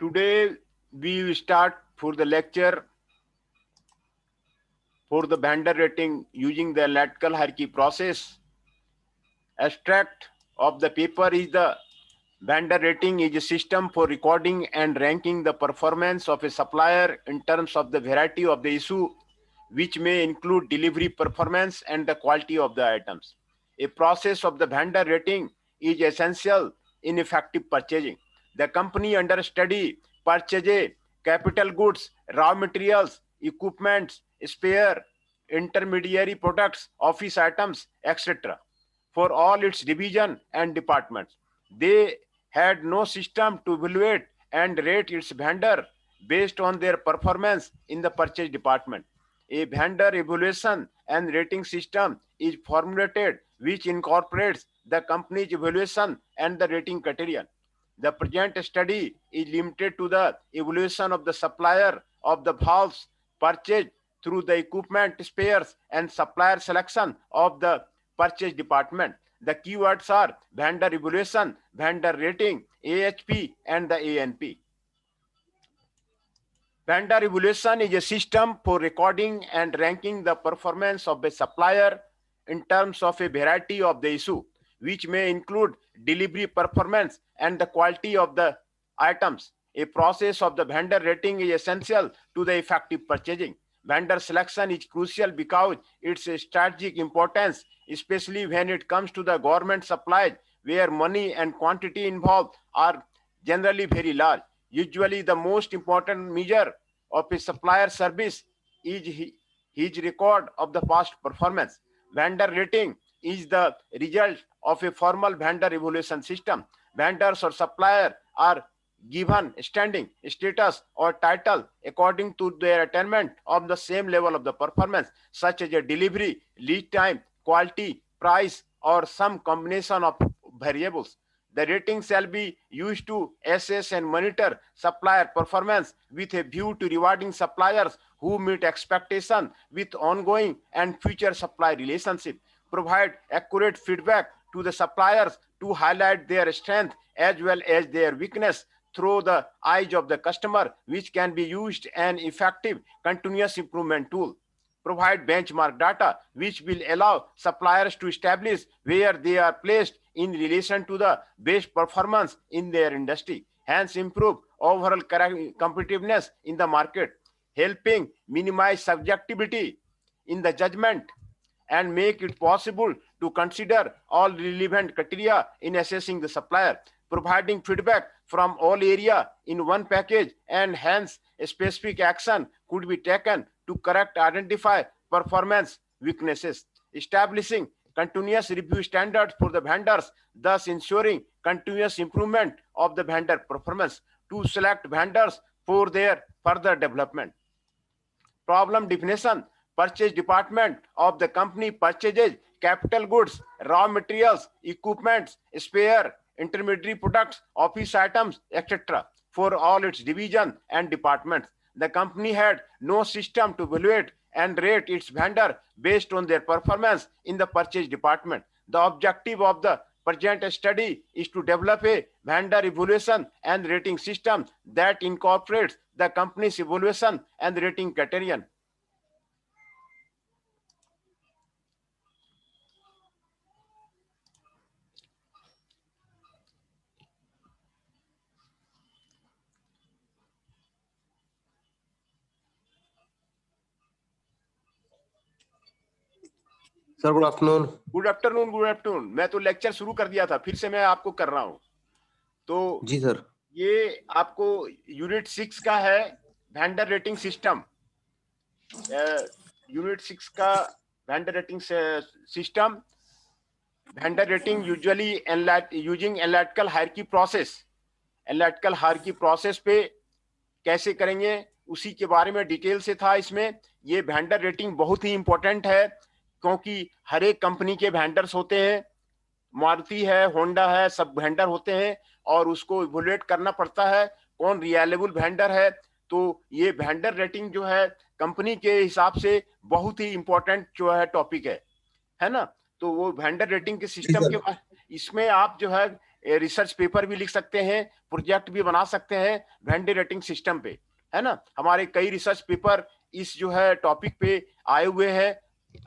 Today we will start for the lecture for the vendor rating using the analytical hierarchy process. Abstract of the paper is the vendor rating is a system for recording and ranking the performance of a supplier in terms of the variety of the issue, which may include delivery performance and the quality of the items. A process of the vendor rating is essential in effective purchasing. The company under study purchases capital goods, raw materials, equipment, spare, intermediary products, office items, etc. for all its division and departments. They had no system to evaluate and rate its vendor based on their performance in the purchase department. A vendor evaluation and rating system is formulated which incorporates the company's evaluation and the rating criterion. The present study is limited to the evaluation of the supplier of the valves purchased through the equipment spares and supplier selection of the purchase department. The keywords are vendor evaluation, vendor rating, AHP, and the ANP. Vendor evaluation is a system for recording and ranking the performance of a supplier in terms of a variety of the issue, which may include delivery performance and the quality of the items. A process of the vendor rating is essential to the effective purchasing. Vendor selection is crucial because its strategic importance, especially when it comes to the government supplies, where money and quantity involved are generally very large. Usually, the most important measure of a supplier service is his record of the past performance. Vendor rating is the result of a formal vendor evaluation system. Vendors or supplier are given standing, status, or title according to their attainment of the same level of the performance, such as a delivery, lead time, quality, price, or some combination of variables. The rating shall be used to assess and monitor supplier performance with a view to rewarding suppliers who meet expectations with ongoing and future supply relationship. Provide accurate feedback to the suppliers to highlight their strength as well as their weakness through the eyes of the customer, which can be used an effective continuous improvement tool. Provide benchmark data, which will allow suppliers to establish where they are placed in relation to the best performance in their industry, hence improve overall competitiveness in the market, helping minimize subjectivity in the judgment and make it possible to consider all relevant criteria in assessing the supplier, providing feedback from all area in one package, and hence a specific action could be taken to correct identify performance weaknesses, establishing continuous review standards for the vendors, thus ensuring continuous improvement of the vendor performance, to select vendors for their further development. Problem definition: purchase department of the company purchases capital goods, raw materials, equipment, spare, intermediary products, office items, etc. for all its division and departments. The company had no system to evaluate and rate its vendor based on their performance in the purchase department. The objective of the present study is to develop a vendor evaluation and rating system that incorporates the company's evaluation and rating criterion. Sir good afternoon. Good afternoon, good afternoon. मैं तो lecture शुरू कर दिया था, फिर से मैं आपको कर रहा हूँ। तो जी सर, ये आपको यूनिट 6 का है वेंडर रेटिंग सिस्टम। यूनिट 6 का vendor rating system, vendor rating usually using analytical hierarchy process. Analytical hierarchy process पे कैसे करेंगे उसी के बारे में डिटेल से था इसमें। ये वेंडर रेटिंग बहुत ही इंपॉर्टेंट है क्योंकि हर एक कंपनी के वेंडर्स होते हैं, मारुति है, होंडा है, सब वेंडर होते हैं और उसको इवैल्यूएट करना पड़ता है कौन रिलायबल वेंडर है। तो ये वेंडर रेटिंग जो है कंपनी के हिसाब से बहुत ही इंपॉर्टेंट जो है टॉपिक है ना। तो वो वेंडर रेटिंग के सिस्टम के बाद इसमें आप जो है रिसर्च पेपर भी लिख सकते हैं, प्रोजेक्ट भी बना सकते हैं वेंडर रेटिंग सिस्टम पे, है ना। हमारे कई रिसर्च पेपर इस जो है टॉपिक पे आए हुए हैं,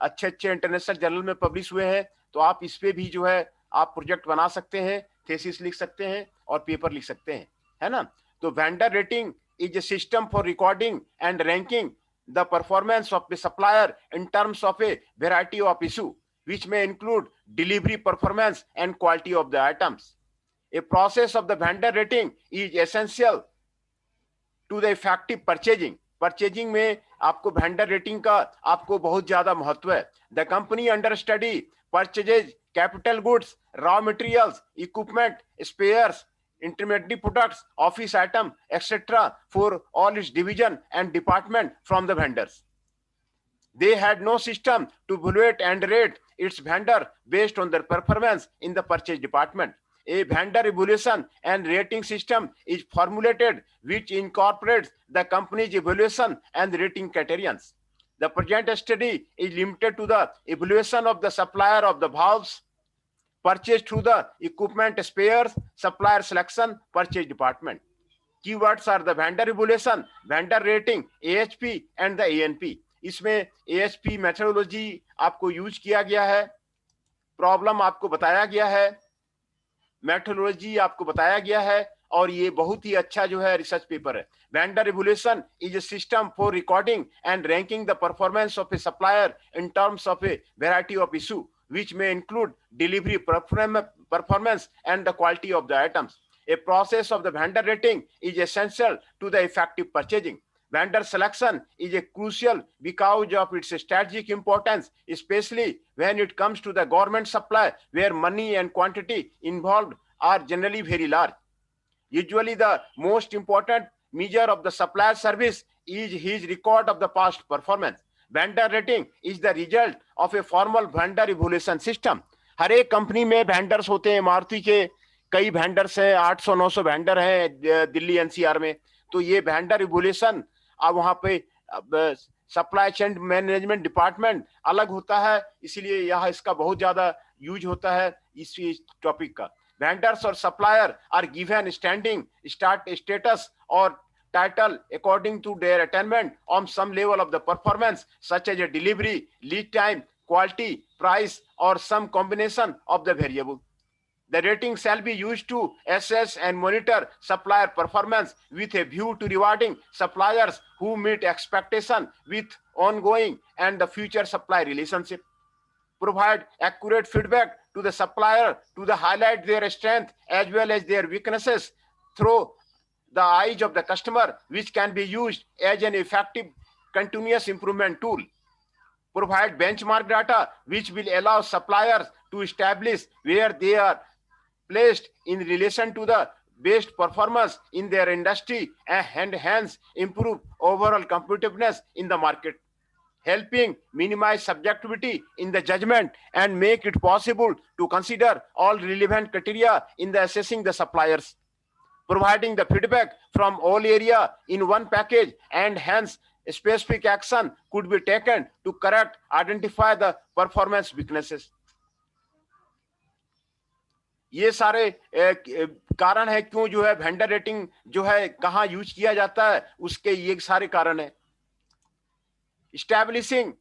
अच्छे अच्छे इंटरनेशनल जर्नल में पब्लिश हुए हैं। तो आप इस पे भी जो है आप प्रोजेक्ट बना सकते हैं, थीसिस लिख सकते हैं और पेपर लिख सकते हैं, है ना। तो vendor rating is a system for recording and ranking the performance of the supplier in terms of a variety of issue, which may include delivery performance and quality of the items. A process of the vendor rating is essential to the effective purchasing. Purchasing में आपको vendor rating का आपको बहुत ज्यादा महत्व है. The company under study purchases capital goods, raw materials, equipment, spares, intermediate products, office item, etc. for all its division and department from the vendors. They had no system to evaluate and rate its vendor based on their performance in the purchase department. A vendor evaluation and rating system is formulated which incorporates the company's evaluation and rating criterions. The present study is limited to the evaluation of the supplier of the valves purchased through the equipment spares, supplier selection, purchase department. Keywords are the vendor evaluation, vendor rating, AHP and the ANP. इसमें AHP methodology आपको use किया गया है, problem आपको बताया गया है, methodology आपको बताया गया है और ये बहुत ही अच्छा जो है रिसर्च पेपर है. Vendor evolution is a system for recording and ranking the performance of A supplier in terms of A variety of issue which may include delivery performance and the quality of the items. A process of the vendor rating is essential to the effective purchasing. Vendor selection is a crucial because of its strategic importance, especially when it comes to the government supply, where money and quantity involved are generally very large. Usually the most important measure of the supplier service is his record of the past performance. Vendor rating is the result of a formal vendor evaluation system. हर एक company में vendors होते हैं, मारुति के कई vendors हैं, 800-900 vendor हैं Delhi NCR में. तो ये वेंडर इवोल्यूशन अब वहां पे सप्लाई चेन मैनेजमेंट डिपार्टमेंट अलग होता है, इसीलिए यहाँ इसका बहुत ज्यादा यूज होता है इस टॉपिक का. वेंडर्स और supplier are given standing status और title according to their attainment on some level of the performance, such as a delivery, lead time, quality, price, or some combination of the variable. The rating shall be used to assess and monitor supplier performance with a view to rewarding suppliers who meet expectation with ongoing and the future supply relationship. Provide accurate feedback to the supplier to highlight their strength as well as their weaknesses through the eyes of the customer, which can be used as an effective continuous improvement tool. Provide benchmark data which will allow suppliers to establish where they are placed in relation to the best performance in their industry and hence improve overall competitiveness in the market, helping minimize subjectivity in the judgment and make it possible to consider all relevant criteria in the assessing the suppliers. Providing the feedback from all area in one package and hence specific action could be taken to correct, identify the performance weaknesses. ये सारे कारण है क्यों जो है vendor rating जो है कहाँ यूज किया जाता है, उसके ये सारे कारण है. Establishing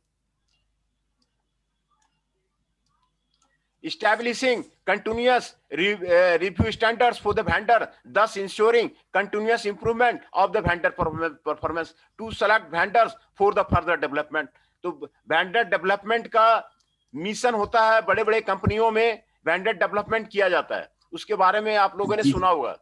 continuous review standards for the vendor, thus ensuring continuous improvement of the vendor performance to select vendors for the further development. तो vendor development का मिशन होता है, बड़े बड़े कंपनियों में vendor development किया जाता है, उसके बारे में आप लोगों ने सुना होगा.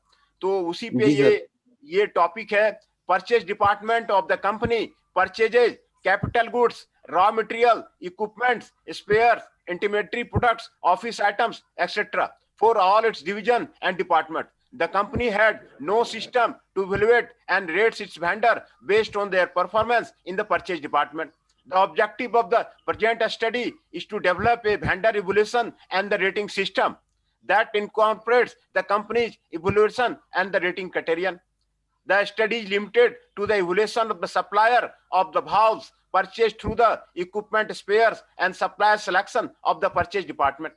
तो उसी पे ये टॉपिक है. Purchase department of the company purchases capital goods, raw material, equipment, spares, intermediary products, office items, etc. for all its division and department. The company had no system to evaluate and rate its vendor based on their performance in the purchase department. The objective of the present study is to develop a vendor evaluation and the rating system that incorporates the company's evaluation and the rating criterion. The study is limited to the evaluation of the supplier of the valves purchased through the equipment spares and supplier selection of the purchase department.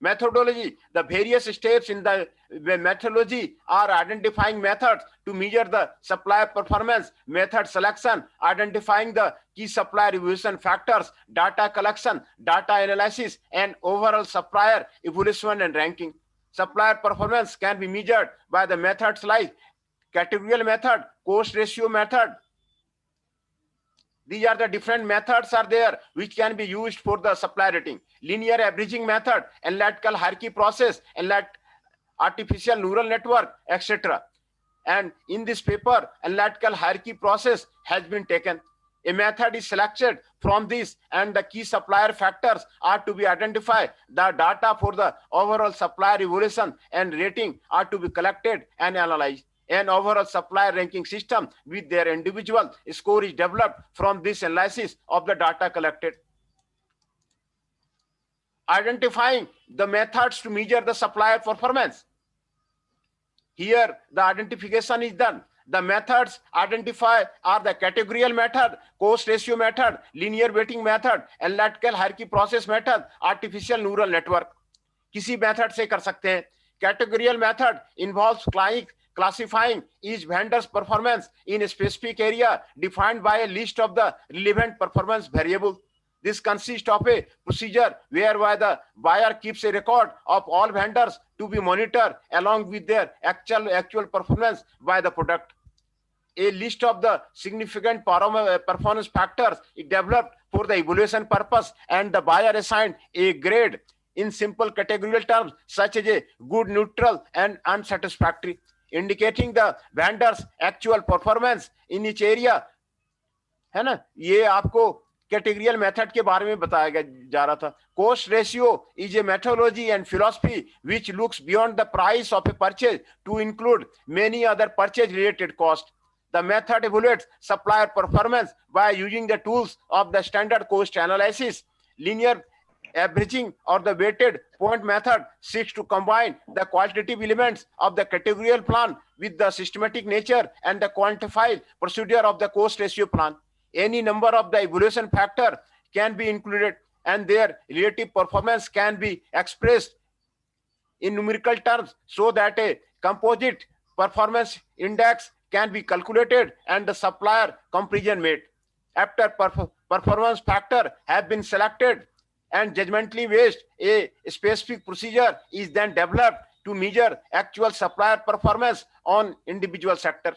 Methodology. The various steps in the methodology are identifying methods to measure the supplier performance, method selection, identifying the key supplier evaluation factors, data collection, data analysis, and overall supplier evaluation and ranking. Supplier performance can be measured by the methods like categorical method, cost ratio method. These are the different methods are there which can be used for the supply rating. Linear averaging method, analytical hierarchy process, artificial neural network, etc. And in this paper, analytical hierarchy process has been taken. A method is selected from this and the key supplier factors are to be identified. The data for the overall supplier evaluation and rating are to be collected and analyzed. An overall supplier ranking system with their individual score is developed from this analysis of the data collected. Identifying the methods to measure the supplier performance. Here, the identification is done. The methods identified are the categorical method, cost ratio method, linear weighting method, analytical hierarchy process method, artificial neural network. किसी method से कर सकते हैं. Categorical method involves classifying each vendor's performance in a specific area defined by a list of the relevant performance variables. This consists of a procedure whereby the buyer keeps a record of all vendors to be monitored along with their actual performance by the product. A list of the significant performance factors is developed for the evaluation purpose and the buyer assigned a grade in simple categorical terms such as a good, neutral and unsatisfactory, indicating the vendor's actual performance in each area. है ना, ये आपको कैटेगरियल method के बारे में बताया जा रहा था. Cost ratio is a methodology and philosophy which looks beyond the price of a purchase to include many other purchase related costs. The method evaluates supplier performance by using the tools of the standard cost analysis. Linear averaging or the weighted point method seeks to combine the qualitative elements of the categorical plan with the systematic nature and the quantified procedure of the cost ratio plan. Any number of the evaluation factor can be included and their relative performance can be expressed in numerical terms so that a composite performance index can be calculated and the supplier comparison made. After performance factor have been selected and judgmentally based, a specific procedure is then developed to measure actual supplier performance on individual sector.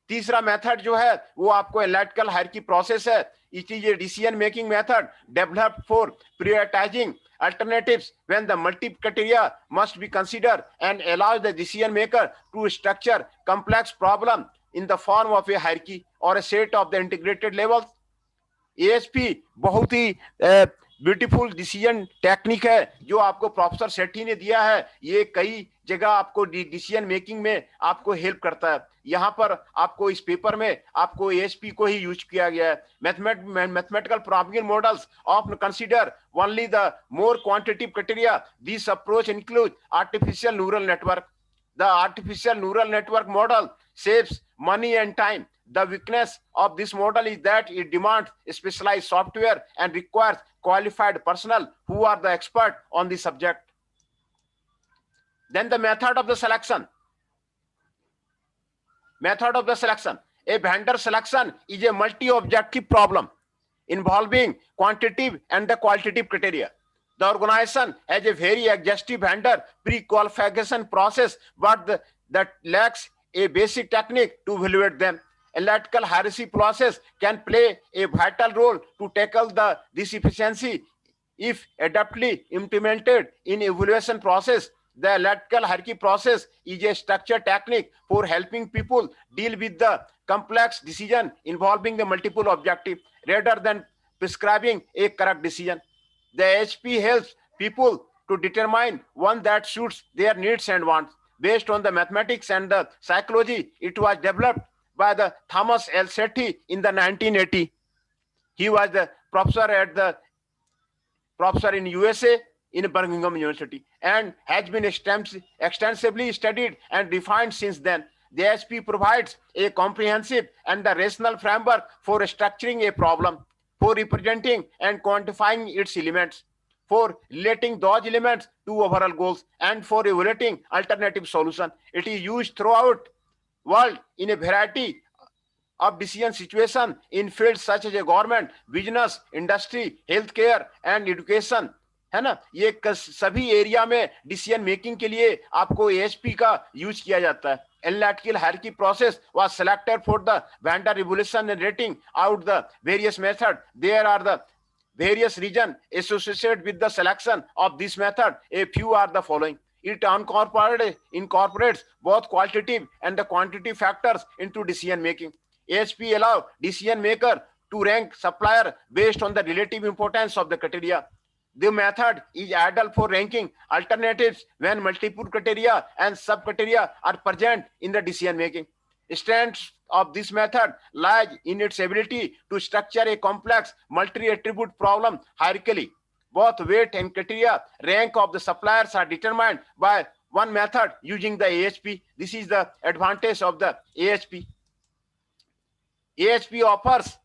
तीसरा method जो है वो आपको analytical hierarchy process है. It is a decision making method developed for prioritising alternatives when the multiple criteria must be considered and allows the decision maker to structure complex problem in the form of a hierarchy or a set of the integrated levels. ASP बहुत ही beautiful decision technique है जो आपको professor सेठी ने दिया है. ये कई जगह आपको डिसीजन मेकिंग में आपको हेल्प करता है. यहाँ पर आपको इस पेपर में आपको ASP को ही यूज किया गया है. Mathematical probability models often consider only the more quantitative criteria. This approach include artificial neural network. The artificial neural network model saves money and time. The weakness of this model is that it demands specialized software and requires qualified personnel who are the expert on the subject. Then the method of the selection. Method of the selection. A vendor selection is a multi-objective problem involving quantitative and the qualitative criteria. The organization has a very exhaustive vendor pre-qualification process, but that lacks a basic technique to evaluate them. Analytical hierarchy process can play a vital role to tackle this efficiency if adeptly implemented in evaluation process. The analytical hierarchy process is a structured technique for helping people deal with the complex decision involving the multiple objectives rather than prescribing a correct decision. The HP helps people to determine one that suits their needs and wants. Based on the mathematics and the psychology, it was developed by the Thomas L. Sethi in the 1980. He was the professor in USA in Birmingham University and has been extensively studied and refined since then. The HP provides a comprehensive and the rational framework for structuring a problem, for representing and quantifying its elements, for relating those elements to overall goals and for evaluating alternative solution. It is used throughout world in a variety of decision situation in fields such as a government, business, industry, healthcare and education. है ना, ये सभी area में decision making के लिए आपको AHP का use किया जाता है. Analytical hierarchy process was selected for the vendor evaluation and rating out the various methods. There are the various reasons associated with the selection of this method. A few are the following. It incorporates both qualitative and the quantitative factors into decision making. AHP allows decision maker to rank supplier based on the relative importance of the criteria. The method is ideal for ranking alternatives when multiple criteria and sub-criteria are present in the decision making. Strengths of this method lies in its ability to structure a complex multi-attribute problem hierarchically. Both weight and criteria rank of the suppliers are determined by one method using the AHP. This is the advantage of the AHP. AHP offers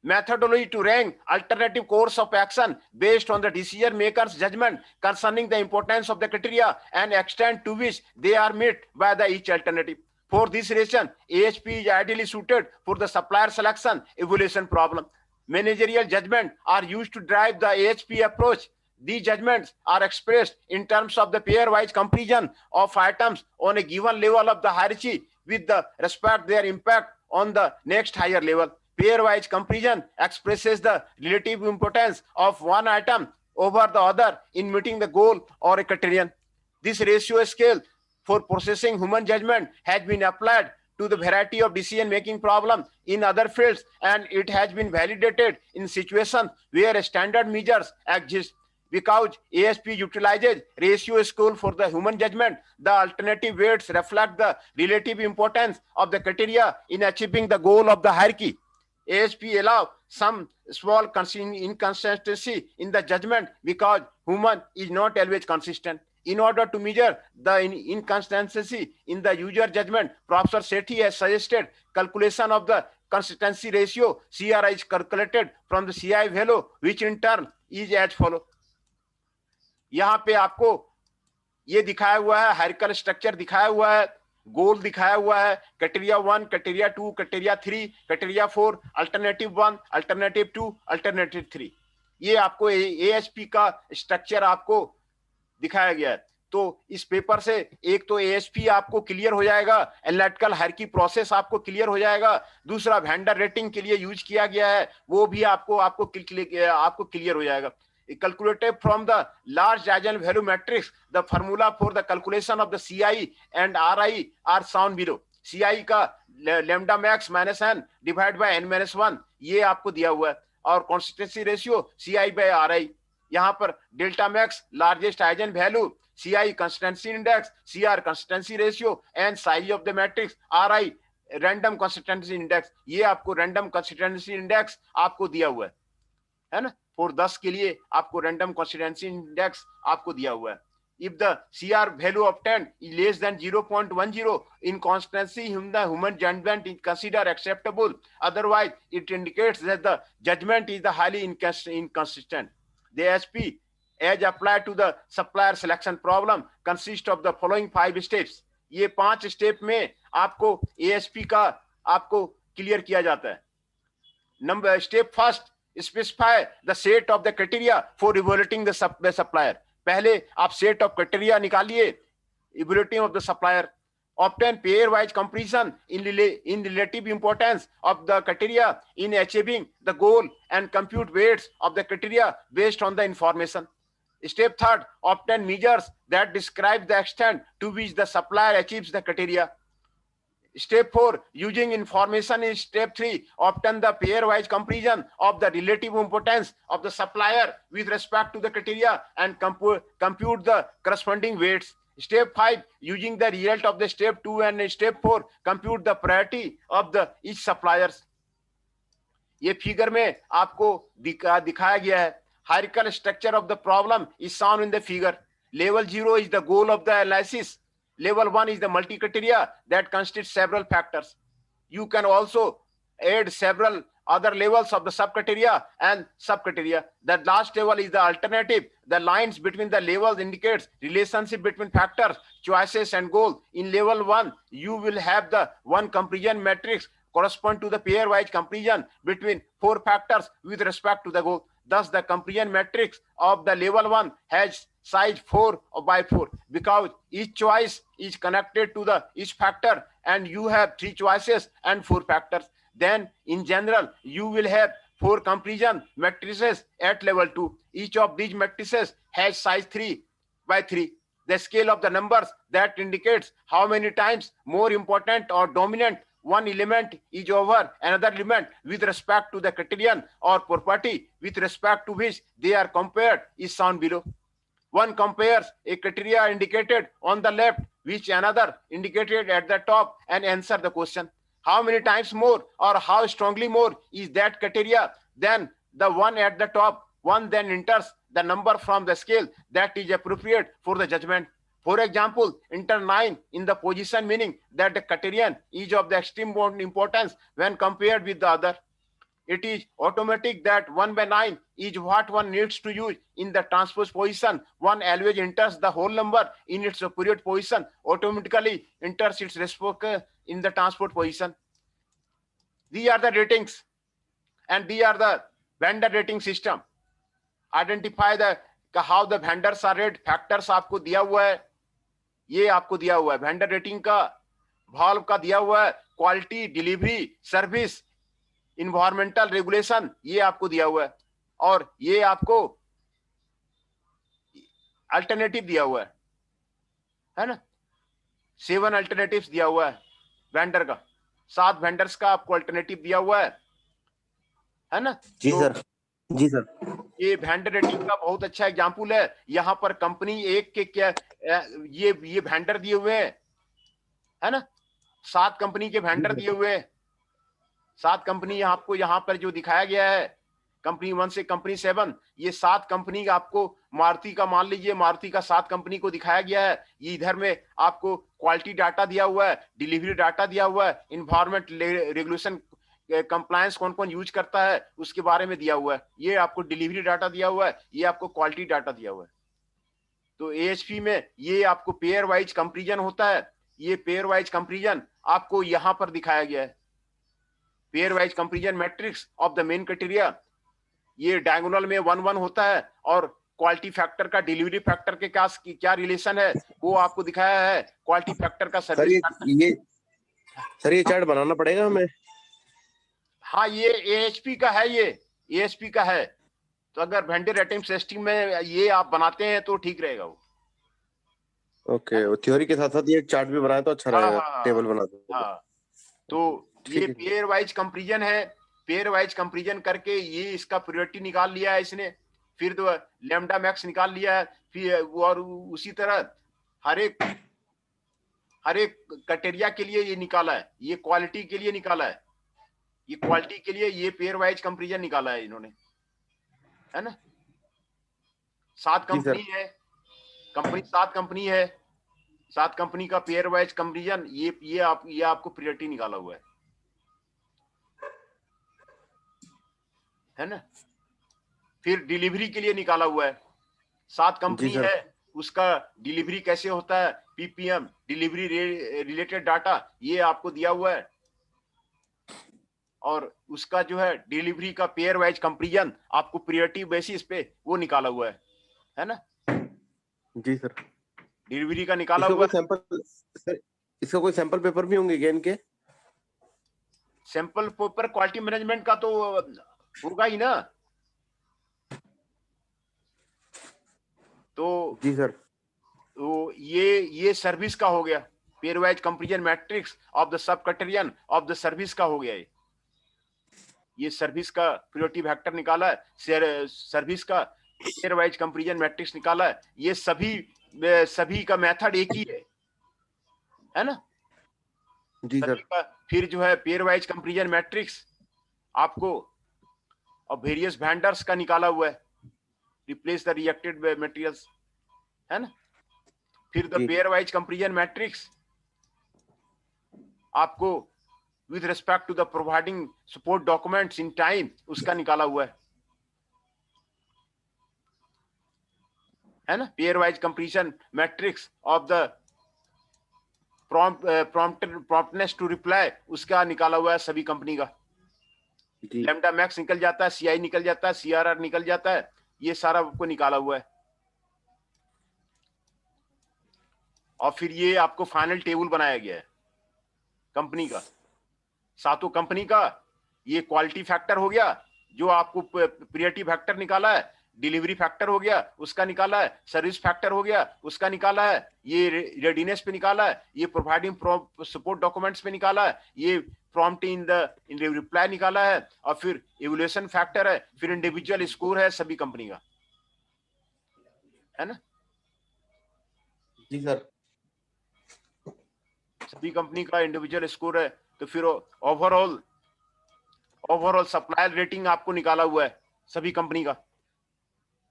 methodology to rank alternative course of action based on the decision maker's judgment concerning the importance of the criteria and extent to which they are met by the each alternative. For this reason, AHP is ideally suited for the supplier selection evaluation problem. Managerial judgment are used to drive the AHP approach. These judgments are expressed in terms of the pair-wise comparison of items on a given level of the hierarchy with the respect their impact on the next higher level. Pair-wise comparison expresses the relative importance of one item over the other in meeting the goal or a criterion. This ratio scale for processing human judgment has been applied to the variety of decision-making problems in other fields, and it has been validated in situations where standard measures exist. Because AHP utilizes ratio scale for the human judgment, the alternative weights reflect the relative importance of the criteria in achieving the goal of the hierarchy. AHP allows some small inconsistency in the judgment because human is not always consistent. In order to measure the inconsistency in the user judgment, Professor Sethi has suggested calculation of the consistency ratio. CRI is calculated from the CI value, which in turn is as follow. यहाँ पे आपको ये दिखाया हुआ है, hierarchical structure दिखाया हुआ है, गोल दिखाया हुआ है, criteria 1, criteria 2, criteria 3, criteria 4, alternative 1, alternative 2, alternative 3. ये आपको एएचपी का स्ट्रक्चर आपको दिखाया गया है. तो इस पेपर से एक तो एएचपी आपको क्लियर हो जाएगा, एनालिटिकल हायरार्की प्रोसेस आपको क्लियर हो जाएगा, दूसरा वेंडर रेटिंग के लिए यूज किया गया है वो भी आपको क्लियर हो जाएगा. Calculated from the large eigenvalue matrix, the formula for the calculation of the CI and RI are shown below. CI का lambda max minus n divided by n minus 1 ये आपको दिया हुआ है, और consistency ratio CI by RI. यहाँ पर delta max largest eigenvalue, CI consistency index, CR consistency ratio and size of the matrix, RI random consistency index. ये आपको random consistency index आपको दिया हुआ है ना. और 10 के लिए आपको रैंडम कंसिस्टेंसी इंडेक्स आपको दिया हुआ है. If the CR value obtained is less than 0.10, inconsistency in the human judgment is considered acceptable. Otherwise, it indicates that the judgment is the highly inconsistent. The AHP, as applied to the supplier selection problem, consists of the following 5 steps. ये 5 step में आपको AHP का आपको clear किया जाता है. Number step first, specify the set of the criteria for evaluating the supplier. पहले आप set of criteria निकालिए evaluating of the supplier. Obtain pair-wise comparison in relative importance of the criteria in achieving the goal and compute weights of the criteria based on the information. Step third, obtain measures that describe the extent to which the supplier achieves the criteria. Step 4, using information in step 3, obtain the pair-wise comparison of the relative importance of the supplier with respect to the criteria and compute the corresponding weights. Step 5, using the result of the step 2 and step 4, compute the priority of the each suppliers. ये figure में आपको दिखाया गया है. Hierarchical structure of the problem is shown in the figure. Level 0 is the goal of the analysis. Level 1 is the multi-criteria that constitutes several factors. You can also add several other levels of the subcriteria and subcriteria. The last level is the alternative. The lines between the levels indicates relationship between factors, choices and goals. In level 1, you will have the one comparison matrix correspond to the pairwise comparison between 4 factors with respect to the goal. Thus, the comparison matrix of the level 1 has size 4 by 4 because each choice is connected to the each factor and you have 3 choices and 4 factors. Then in general, you will have 4 comparison matrices at level 2. Each of these matrices has size 3 by 3. The scale of the numbers that indicates how many times more important or dominant one element is over another element with respect to the criterion or property with respect to which they are compared is shown below. One compares a criteria indicated on the left which another indicated at the top and answer the question. How many times more or how strongly more is that criteria than the one at the top? One then enters the number from the scale that is appropriate for the judgment. For example, enter 9 in the position, meaning that the criterion is of the extreme importance when compared with the other. It is automatic that 1 by 9 is what one needs to use in the transpose position. One always enters the whole number in its appropriate position, automatically enters its respective in the transport position. These are the ratings and these are the vendor rating system. Identify the how the vendors are rated. Factors आपको दिया हुआ है, ये आपको दिया हुआ है vendor rating का, वॉल्व का दिया हुआ है, quality, delivery, service, environmental regulation ये आपको दिया हुआ है और ये आपको अल्टरनेटिव दिया हुआ है ना, 7 अल्टरनेटिव्स दिया हुआ है वेंडर का, 7 वेंडर्स का आपको अल्टरनेटिव दिया हुआ है ना। जी तो सर, जी सर, ये वेंडर रेटिंग का बहुत अच्छा एग्जांपल है। यहाँ पर कंपनी एक के क्या ये वेंडर दिए हुए हैं है ना, 7 कंपनी के वेंडर दिए हुए हैं, 7 कंपनी आपको यहाँ पर जो दिखाया गया है कंपनी 1 से कंपनी 7, ये 7 कंपनी आपको मारुति का मान लीजिए, मारुति का 7 कंपनी को दिखाया गया है। ये इधर में आपको क्वालिटी डाटा दिया हुआ है, डिलीवरी डाटा दिया हुआ है, इन्वायरमेंट रेगुलेशन कंप्लायंस कौन कौन यूज करता है उसके बारे में दिया हुआ है, ये आपको डिलीवरी डाटा दिया हुआ है, ये आपको क्वालिटी डाटा दिया हुआ है। तो एएचपी में ये आपको पेयर वाइज कंपैरिजन होता है, ये पेयर वाइज कंपैरिजन आपको यहाँ पर दिखाया गया है, pair wise comparison matrix of the main criteria. ये डायगोनल में 1 1 होता है और क्वालिटी फैक्टर का डिलीवरी फैक्टर के क्या रिलेशन है वो आपको दिखाया है, क्वालिटी फैक्टर का सर्विस सर ये चार्ट बनाना पड़ेगा हमें। हाँ, ये एएचपी का है, ये एएचपी का है, तो अगर वेंडर रेटिंग सिस्टम में ये आप बनाते हैं तो ठीक रहेगा वो। ओके, वो थ्योरी के साथ साथ ये चार्ट भी बनाए तो अच्छा रहेगा, टेबल बना दो। हाँ, तो ये पेयर वाइज कंपैरिजन है, पेयर वाइज कंपैरिजन करके ये इसका प्रायोरिटी निकाल लिया है इसने, फिर तो लैम्डा मैक्स निकाल लिया है, फिर और उसी तरह हर एक क्राइटेरिया के लिए ये निकाला है, ये क्वालिटी के लिए निकाला है, ये क्वालिटी के लिए ये पेयर वाइज कंपैरिजन निकाला है इन्होंने, है ना। 7 कंपनी है, कंपनी 7 कंपनी है, 7 कंपनी का पेयर वाइज कंपैरिजन ये आपको प्रायोरिटी निकाला हुआ है ना। फिर डिलीवरी के लिए निकाला हुआ है, 7 कंपनी है, उसका डिलीवरी कैसे होता है, पीपीएम डिलीवरी रिलेटेड डाटा ये आपको दिया हुआ है और उसका जो है डिलीवरी का पेयर वाइज कंपैरिजन आपको प्रायोरिटी बेसिस पे वो निकाला हुआ है ना। जी सर, डिलीवरी का निकाला हुआ सैंपल सर, इसका कोई सैंपल पेपर भी होंगे क्या इनके? सैंपल पेपर क्वालिटी मैनेजमेंट का तो होगा ही ना। तो जी सर, तो ये सर्विस का हो गया, pair wise comparison matrix of the sub criterion of the service का हो गया। ये सर्विस का प्रायोरिटी वेक्टर निकाला है, सर्विस का पेयर वाइज कंपैरिजन मैट्रिक्स निकाला है। ये सभी का मेथड एक ही है ना। जी सर। फिर जो है पेयर वाइज कंपैरिजन मैट्रिक्स आपको और वेरियस वेंडर्स का निकाला हुआ है, रिप्लेस द रिएक्टेड मटेरियल्स, है ना। फिर the pair wise comparison matrix आपको with respect to the providing support documents in time, उसका निकाला हुआ है ना. Pair wise completion matrix of the promptness to reply, उसका निकाला हुआ है सभी कंपनी का. लैम्डा मैक्स निकल जाता है, सीआई निकल जाता है, सीआरआर निकल जाता है, ये सारा आपको निकाला हुआ है. और फिर ये आपको फाइनल टेबल बनाया गया है कंपनी का, सातों कंपनी का. ये क्वालिटी फैक्टर हो गया, जो आपको प्रियरिटी फैक्टर निकाला है, डिलीवरी फैक्टर हो गया उसका निकाला है, सर्विस फैक्टर हो गया उसका निकाला है, ये रेडीनेस पे निकाला है, ये प्रोवाइडिंग सपोर्ट डॉक्यूमेंट्स पे निकाला है, ये प्रॉम्प्ट इन रिप्लाई निकाला है, और फिर इवोल्यूशन फैक्टर है, फिर इंडिविजुअल स्कोर है सभी कंपनी का, है ना. जी सर. सभी कंपनी का इंडिविजुअल स्कोर है. तो फिर ओवरऑल सप्लायर रेटिंग आपको निकाला हुआ है सभी कंपनी का.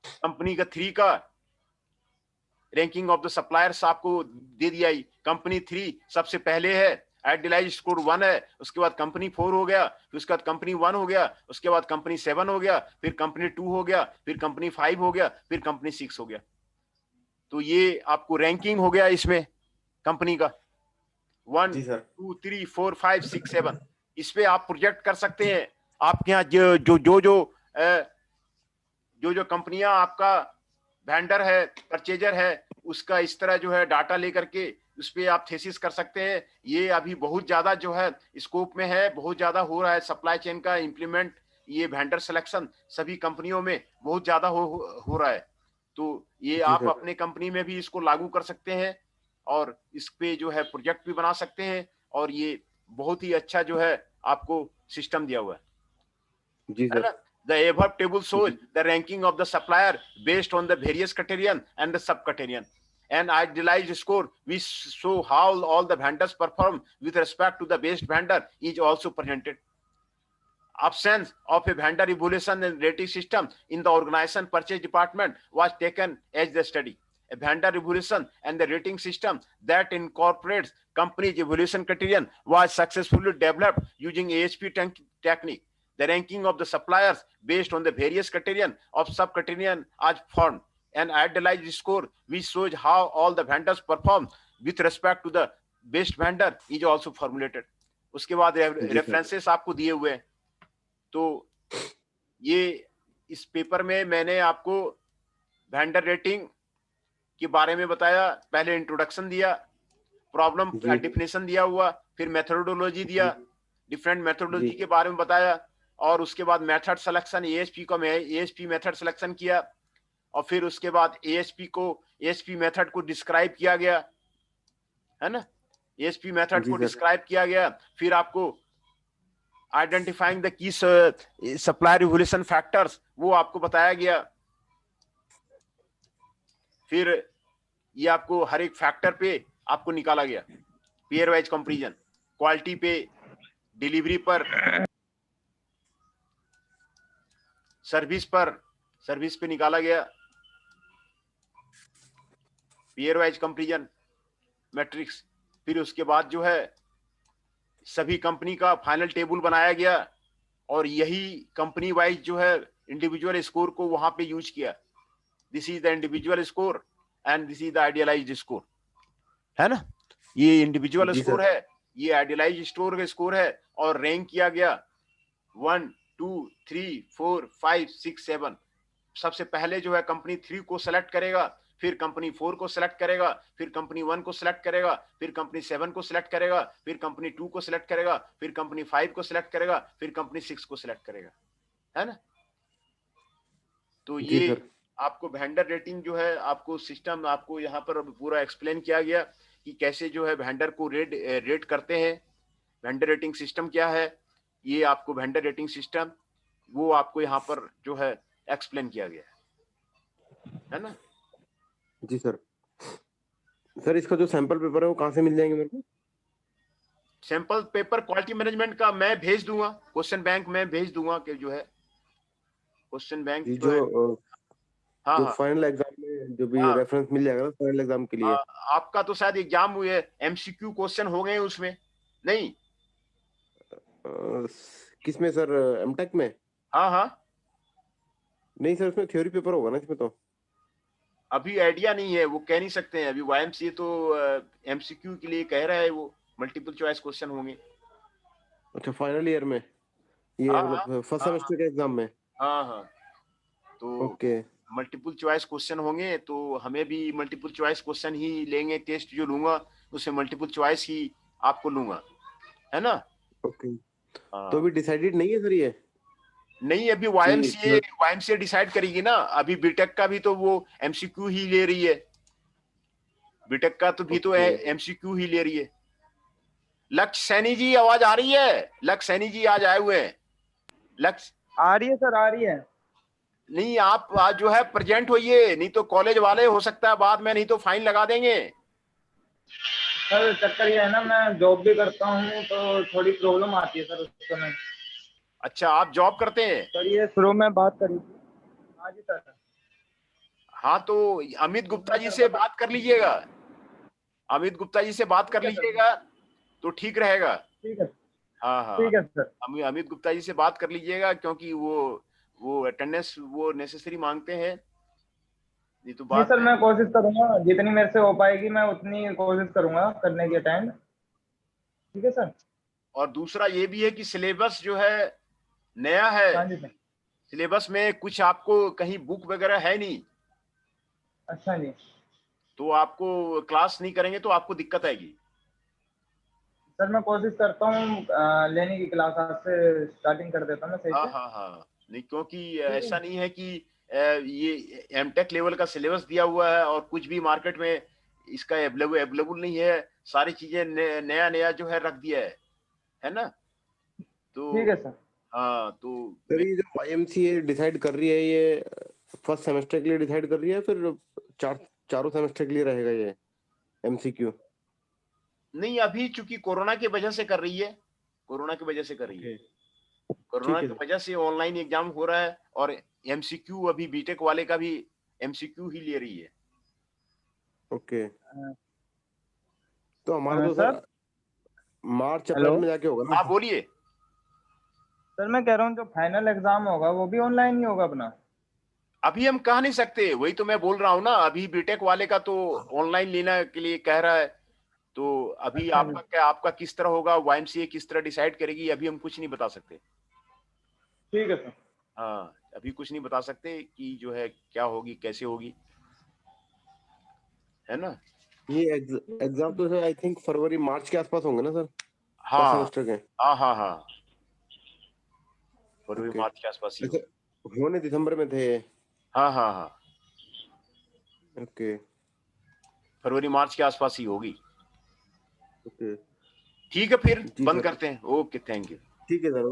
कंपनी का 3 का रैंकिंग ऑफ द सप्लायर्स आपको दे दिया. कंपनी 3 सबसे पहले है, आइडियलाइज स्कोर 1 है, उसके बाद कंपनी 4 हो गया, फिर उसके बाद कंपनी 1 हो गया, उसके बाद कंपनी 7 हो गया, फिर कंपनी 2 हो गया, फिर कंपनी 5 हो गया, फिर कंपनी 6 हो गया. तो ये आपको रैंकिंग हो गया इसमें कंपनी का 1 2 3 4 5 6 7. इस पे आप प्रोजेक्ट कर सकते हैं. आपके यहाँ जो कंपनियां आपका वेंडर है, परचेजर है, उसका इस तरह जो है डाटा लेकर के उस पे आप थेसिस कर सकते हैं. ये अभी बहुत ज्यादा जो है स्कोप में है, बहुत ज्यादा हो रहा है सप्लाई चेन का इम्प्लीमेंट. ये वेंडर सिलेक्शन सभी कंपनियों में बहुत ज्यादा हो रहा है. तो ये आप अपने कंपनी में भी इसको लागू कर सकते हैं और इस पे जो है प्रोजेक्ट भी बना सकते हैं. और ये बहुत ही अच्छा जो है आपको सिस्टम दिया हुआ है. जी sir. The above table shows the ranking of the supplier based on the various criterion and the sub-criterion. And idealized score, we show how all the vendors perform with respect to the best vendor is also presented. Absence of a vendor evaluation and rating system in the organization purchase department was taken as the study. A vendor evaluation and the rating system that incorporates company's evaluation criterion was successfully developed using ASP technique. The ranking of the suppliers based on the various criterion of sub-criterion as formed. An idealized score which shows how all the vendors perform with respect to the best vendor is also formulated. उसके बाद references आपको दिए हुए हैं. तो ये इस paper में मैंने आपको वेंडर रेटिंग के बारे में बताया. पहले इंट्रोडक्शन दिया, प्रॉब्लम का डिफिनेशन दिया हुआ, फिर मेथोडोलॉजी दिया, डिफरेंट मेथोडोलॉजी के बारे में बताया, और उसके बाद मेथड सिलेक्शन एएसपी को एएसपी मेथड सिलेक्शन किया, और फिर उसके बाद एएसपी मेथड को डिस्क्राइब किया गया, है ना. एएसपी मेथड को डिस्क्राइब किया गया. फिर आपको identifying the key supplier evolution factors वो आपको बताया गया. फिर ये आपको हर एक फैक्टर पे आपको निकाला गया. पेयर वाइज कंपैरिजन, क्वालिटी पे, डिलीवरी पर, सर्विस पे निकाला गया. Pair wise comparison matrix. फिर उसके बाद जो है सभी कंपनी का फाइनल टेबल बनाया गया, और यही कंपनी वाइज जो है इंडिविजुअल स्कोर को वहां पे यूज किया. This is the individual score and this is the idealised score, है ना. ये इंडिविजुअल स्कोर है, ये आइडियलाइज्ड स्कोर है, और रैंक किया गया 1 2 3 4 5 6 7. सबसे पहले जो है कंपनी 3 को सेलेक्ट करेगा, फिर कंपनी 4 को सिलेक्ट करेगा, फिर कंपनी 1 को सिलेक्ट करेगा, फिर कंपनी 7 को सिलेक्ट करेगा, फिर कंपनी 2 को सिलेक्ट करेगा, फिर कंपनी 5 को सिलेक्ट करेगा, फिर कंपनी 6 को सिलेक्ट करेगा, है ना. तो ये आपको वेंडर रेटिंग जो है आपको सिस्टम आपको यहाँ पर पूरा एक्सप्लेन किया गया कि कैसे जो है वेंडर को रेट करते हैं. वेंडर रेटिंग सिस्टम क्या है, ये आपको वेंडर रेटिंग सिस्टम वो आपको यहाँ पर जो है एक्सप्लेन किया गया है ना. जी सर. सर इसका जो सैंपल पेपर है वो कहाँ से मिल जाएंगे मेरे को? सैंपल पेपर क्वालिटी मैनेजमेंट का मैं भेज दूंगा, क्वेश्चन बैंक में भेज दूंगा कि जो है क्वेश्चन बैंक जो फाइनल एग्जाम में जो भी रेफरेंस मिल जाएगा ना फाइनल एग्जाम के लिए. आपका तो शायद एग्जाम हुए एमसीक्यू क्वेश्चन हो गए उसमें नहीं? किसमें सर, एमटेक में? हाँ हाँ, नहीं सर, उसमें थ्योरी पेपर होगा ना इसमें तो। अभी आइडिया नहीं है, वो कह नहीं सकते हैं अभी। वाईएमसीए तो एमसीक्यू के लिए कह रहा है, वो मल्टीपल चॉइस क्वेश्चन होंगे। अच्छा, फाइनल ईयर में, ये हाँ हाँ मतलब फर्स्ट हाँ सेमेस्टर के एग्जाम में? हाँ हाँ, तो ओके। मल्टीपल चॉइस क्वेश्चन होंगे, तो हमें भी मल्टीपल चॉइस क्वेश्चन ही लेंगे। टेस्ट जो लूंगा उससे मल्टीपल चॉइस ही आपको लूंगा, है ना। ओके, तो हाँ, अभी डिसाइडेड नहीं है सर ये नहीं अभी कि वाईएमसीए वाईएमसीए डिसाइड करेगी ना। अभी बीटेक का भी तो वो एमसीक्यू ही ले रही है। बीटेक का तो भी तो ओके। एमसीक्यू ही ले रही है। लक्ष्य सैनी जी, आवाज आ रही है? लक्ष्य सैनी जी आज आए हुए हैं। लक्ष्य, आ रही है सर, आ रही है। नहीं आप आज जो है प्रेजेंट होइए, नहीं तो कॉलेज वाले हो सकता है बाद में नहीं तो फाइन लगा देंगे। सर चक्कर ये है ना, मैं जॉब भी करता हूँ तो थोड़ी प्रॉब्लम आती है सर उस समय। अच्छा, आप जॉब करते हैं? सर ये शुरू में बात करी थी। हाँ जी सर। हाँ, तो अमित शुरू गुप्ता में जी सर से बता। बात कर लीजिएगा। अमित गुप्ता जी से बात कर ठीक है सर। लीजिएगा तो ठीक रहेगा। ठीक है। हाँ हाँ, ठीक है सर। अमित गुप्ता जी से बात कर लीजिएगा, क्योंकि वो अटेंडेंस वो नेसेसरी मांगते हैं, नहीं तो नहीं बाद सर, में। मैं कोशिश करूंगा, जितनी मेरे से हो पाएगी मैं उतनी कोशिश करूंगा करने की अटेंड। ठीक है सर। और दूसरा ये भी है कि सिलेबस जो है नया है। हाँ जी सर। सिलेबस में कुछ आपको कहीं बुक वगैरह है नहीं, अच्छा जी। तो आपको क्लास नहीं करेंगे तो आपको दिक्कत आएगी। सर मैं कोशिश करता हूँ लेने की, क्लास आज से स्टार्टिंग कर देता हूँ मैं सही हाँ से। हाँ हाँ, नहीं क्योंकि ठीक है। ऐसा नहीं है कि ये एमटेक लेवल का सिलेबस दिया हुआ है और कुछ भी मार्केट में इसका अवेलेबल नहीं है। सारी चीजें नया नया जो है रख दिया है ना। ठीक तो है सर। हाँ, तो सर, ये जो वाईएमसीए डिसाइड कर रही है, ये फर्स्ट सेमेस्टर के लिए डिसाइड कर रही है, फिर चारों सेमेस्टर के लिए रहेगा ये एमसीक्यू? नहीं, अभी चूंकि कोरोना की वजह से कर रही है। कोरोना की वजह से कर रही है। ओके, कोरोना ठीक है की सर। वजह से ऑनलाइन एग्जाम हो रहा है, और एमसीक्यू अभी बीटेक वाले का भी एमसीक्यू ही ले रही है। ओके, तो हमारा तो सर। सर मार्च हेलो। अप्रैल में जाके होगा हाँ ना? बोलिए। सर मैं कह रहा हूँ जो फाइनल एग्जाम होगा वो भी ऑनलाइन ही होगा अपना? अभी हम कह नहीं सकते, वही तो मैं बोल रहा हूँ ना। अभी बीटेक वाले का तो ऑनलाइन लेने के लिए कह रहा है। तो अभी अच्छा जी। आपका किस तरह होगा, वाईएमसीए किस तरह डिसाइड करेगी, अभी हम कुछ नहीं बता सकते। ठीक है सर। हाँ, अभी कुछ नहीं बता सकते कि जो है क्या होगी, कैसे होगी, है ना। ये एग्जाम तो सर आई थिंक फरवरी मार्च के आसपास होंगे ना सर, फर्स्ट हाँ सेमेस्टर के? हाँ हाँ हाँ, फरवरी ओके, मार्च के आसपास ही अच्छा, होगी। होने दिसंबर में थे? हाँ हाँ हाँ, ओके। फरवरी मार्च के आसपास ही होगी। ओके, ठीक है, फिर जी बंद सर। करते हैं। Okay, thank you. ठीक है सर।